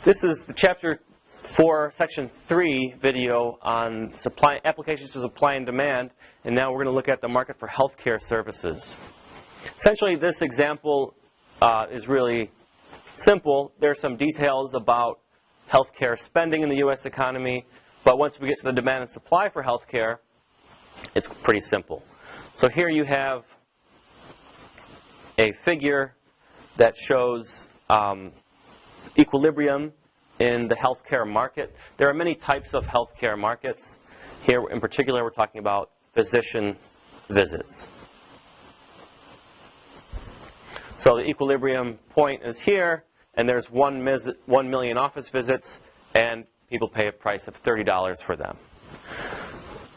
This is the Chapter 4, Section 3 video on applications to supply and demand, and now we're going to look at the market for healthcare services. Essentially, this example is really simple. There's some details about healthcare spending in the U.S. economy, but once we get to the demand and supply for healthcare, it's pretty simple. So here you have a figure that shows equilibrium in the healthcare market. There are many types of healthcare markets. Here in particular, we're talking about physician visits. So the equilibrium point is here, and there's 1 million office visits, and people pay a price of $30 for them.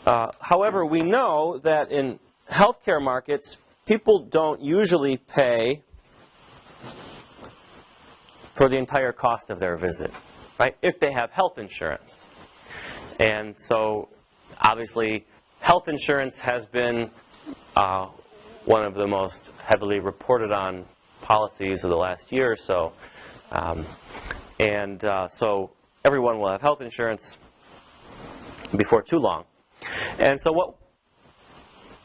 However, we know that in healthcare markets, people don't usually pay for the entire cost of their visit, right? If they have health insurance. And so, obviously, health insurance has been one of the most heavily reported on policies of the last year or so. So everyone will have health insurance before too long. And so what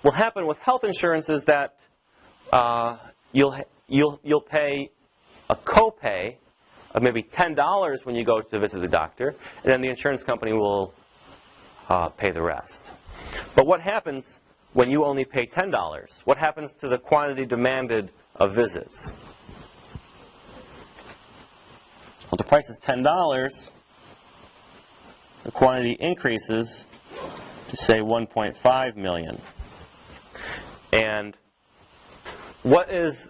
will happen with health insurance is that you'll pay a copay of maybe $10 when you go to visit the doctor, and then the insurance company will pay the rest. But what happens when you only pay $10? What happens to the quantity demanded of visits? Well, the price is $10. The quantity increases to, say, 1.5 million. And what is,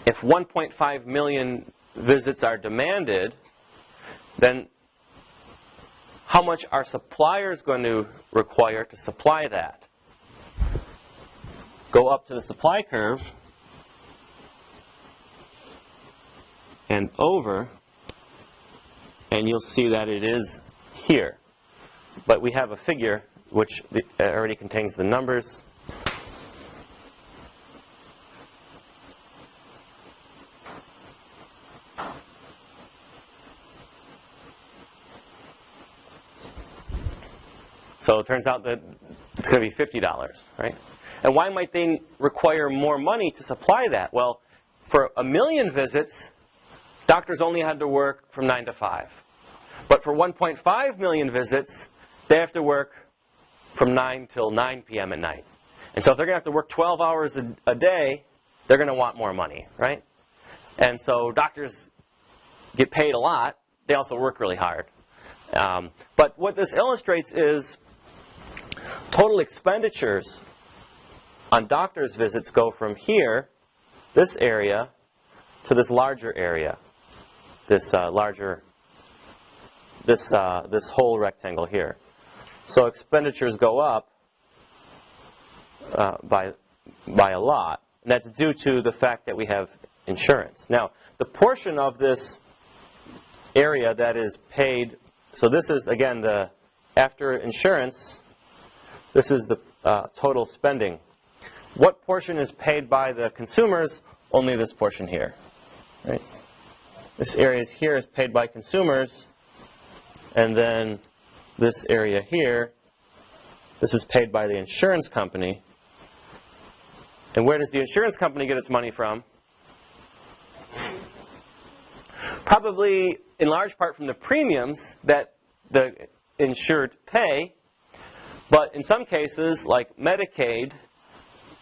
if 1.5 million visits are demanded, then how much are suppliers going to require to supply that? Go up to the supply curve and over, and you'll see that it is here. But we have a figure which already contains the numbers. So it turns out that it's going to be $50, right? And why might they require more money to supply that? Well, for 1 million visits, doctors only had to work from 9 to 5. But for 1.5 million visits, they have to work from 9 till 9 p.m. at night. And so if they're going to have to work 12 hours a day, they're going to want more money, right? And so doctors get paid a lot. They also work really hard. But what this illustrates is total expenditures on doctor's visits go from here, this area, to this larger area, this whole rectangle here. So expenditures go up by a lot, and that's due to the fact that we have insurance. Now, the portion of this area that is paid, so this is again the after insurance. This is the total spending. What portion is paid by the consumers? Only this portion here. Right? This area here is paid by consumers, and then this area here, this is paid by the insurance company. And where does the insurance company get its money from? Probably in large part from the premiums that the insured pay. But in some cases, like Medicaid,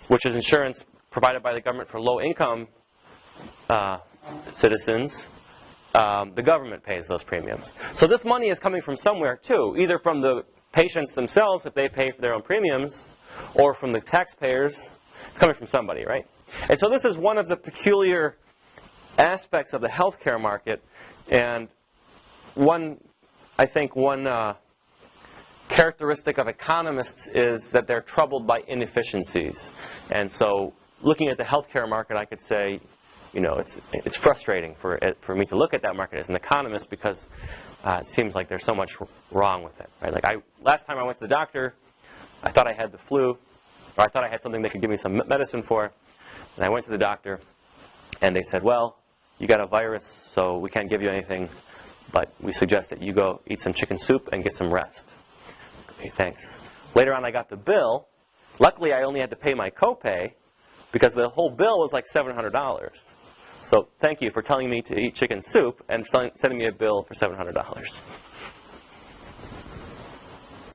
which is insurance provided by the government for low-income citizens, the government pays those premiums. So this money is coming from somewhere, too, either from the patients themselves, if they pay for their own premiums, or from the taxpayers. It's coming from somebody, right? And so this is one of the peculiar aspects of the healthcare market, and one characteristic of economists is that they're troubled by inefficiencies. And so looking at the healthcare market, I could say, it's frustrating for me to look at that market as an economist because it seems like there's so much wrong with it. Right? Like last time I went to the doctor, I thought I had the flu, or I thought I had something they could give me some medicine for, and I went to the doctor, and they said, well, you got a virus, so we can't give you anything, but we suggest that you go eat some chicken soup and get some rest. Okay, thanks. Later on, I got the bill. Luckily, I only had to pay my copay because the whole bill was like $700. So thank you for telling me to eat chicken soup and sending me a bill for $700.